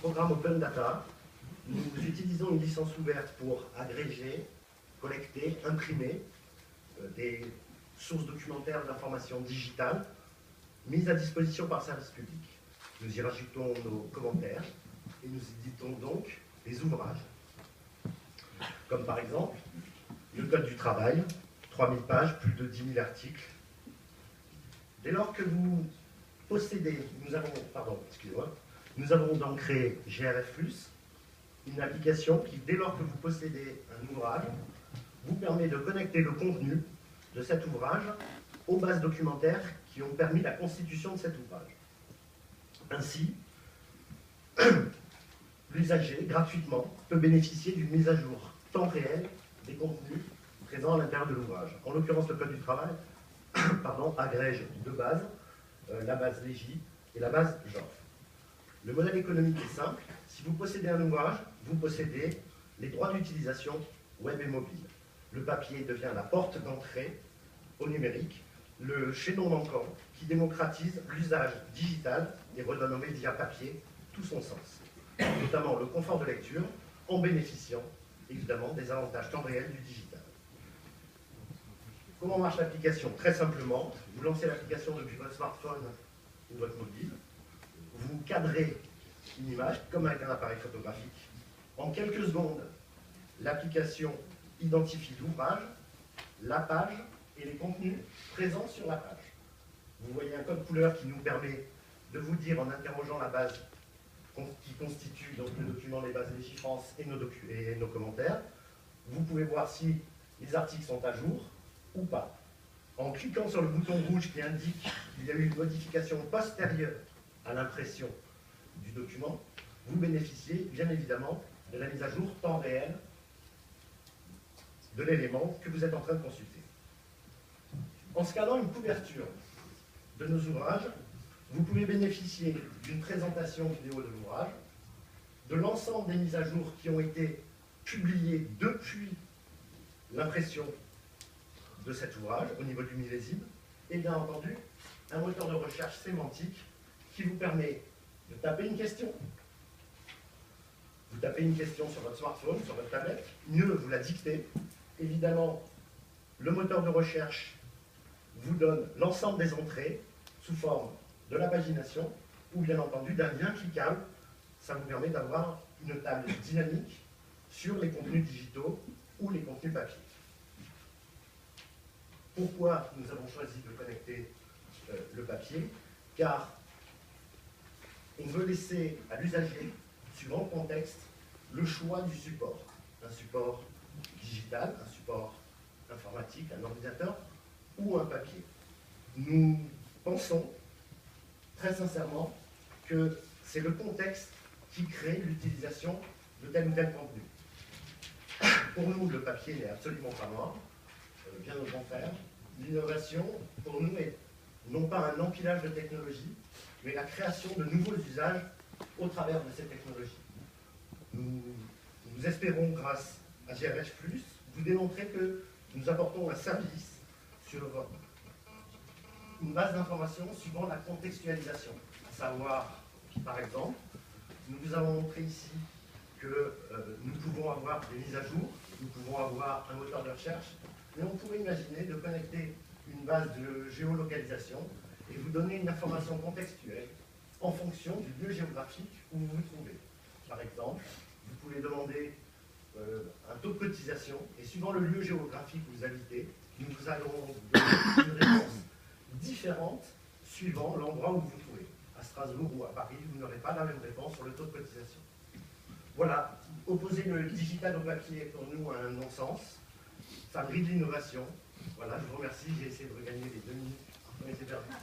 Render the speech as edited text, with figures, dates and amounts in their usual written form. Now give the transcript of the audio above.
programme Open Data, nous utilisons une licence ouverte pour agréger, collecter, imprimer des sources documentaires d'informations digitales mises à disposition par le service public. Nous y rajoutons nos commentaires et nous éditons donc des ouvrages. Comme par exemple le Code du travail, 3000 pages, plus de 10 000 articles. Dès lors que vous possédez, nous avons donc créé GRF+, une application qui, dès lors que vous possédez un ouvrage, vous permet de connecter le contenu de cet ouvrage aux bases documentaires qui ont permis la constitution de cet ouvrage. Ainsi, l'usager, gratuitement, peut bénéficier d'une mise à jour temps réel des contenus présents à l'intérieur de l'ouvrage. En l'occurrence, le Code du travail agrège deux bases, la base Légi et la base Genre. Le modèle économique est simple. Si vous possédez un ouvrage, vous possédez les droits d'utilisation web et mobile. Le papier devient la porte d'entrée au numérique, le chaînon manquant qui démocratise l'usage digital et redonne aux médias papier tout son sens, notamment le confort de lecture, en bénéficiant évidemment des avantages temps réel du digital. Comment marche l'application? Très simplement, vous lancez l'application depuis votre smartphone ou votre mobile, vous cadrez une image comme avec un appareil photographique. En quelques secondes, l'application identifie l'ouvrage, la page et les contenus présents sur la page. Vous voyez un code couleur qui nous permet de vous dire, en interrogeant la base qui constitue donc le document, les bases Légi France et nos commentaires, vous pouvez voir si les articles sont à jour ou pas. En cliquant sur le bouton rouge qui indique qu'il y a eu une modification postérieure à l'impression du document, vous bénéficiez bien évidemment de la mise à jour temps réel de l'élément que vous êtes en train de consulter. En scannant une couverture de nos ouvrages, vous pouvez bénéficier d'une présentation vidéo de l'ouvrage, de l'ensemble des mises à jour qui ont été publiées depuis l'impression de cet ouvrage au niveau du millésime, et bien entendu un moteur de recherche sémantique qui vous permet de taper une question. Vous tapez une question sur votre smartphone, sur votre tablette, mieux vous la dictez. Évidemment, le moteur de recherche vous donne l'ensemble des entrées sous forme de la pagination ou bien entendu d'un lien cliquable. Ça vous permet d'avoir une table dynamique sur les contenus digitaux ou les contenus papier. Pourquoi nous avons choisi de connecter le papier? Car on veut laisser à l'usager, suivant le contexte, le choix du support. Un support digital, un support informatique, un ordinateur ou un papier. Nous pensons très sincèrement que c'est le contexte qui crée l'utilisation de tel ou tel contenu. Pour nous, le papier n'est absolument pas mort, bien au contraire. L'innovation, pour nous, est non pas un empilage de technologies, mais la création de nouveaux usages au travers de ces technologies. Nous espérons, grâce à GRF+, vous démontrer que nous apportons un service sur une base d'informations suivant la contextualisation. À savoir, par exemple, nous vous avons montré ici que nous pouvons avoir des mises à jour, nous pouvons avoir un moteur de recherche, mais on pourrait imaginer de connecter une base de géolocalisation et vous donner une information contextuelle en fonction du lieu géographique où vous vous trouvez. Par exemple, vous pouvez demander un taux de cotisation et suivant le lieu géographique où vous habitez, nous vous allons donner une réponse différente suivant l'endroit où vous vous trouvez. À Strasbourg ou à Paris, vous n'aurez pas la même réponse sur le taux de cotisation. Voilà, opposer le digital au papier est pour nous un non-sens. Ça brille l'innovation. Voilà, je vous remercie, j'ai essayé de regagner les 2 minutes qui ont été perdues.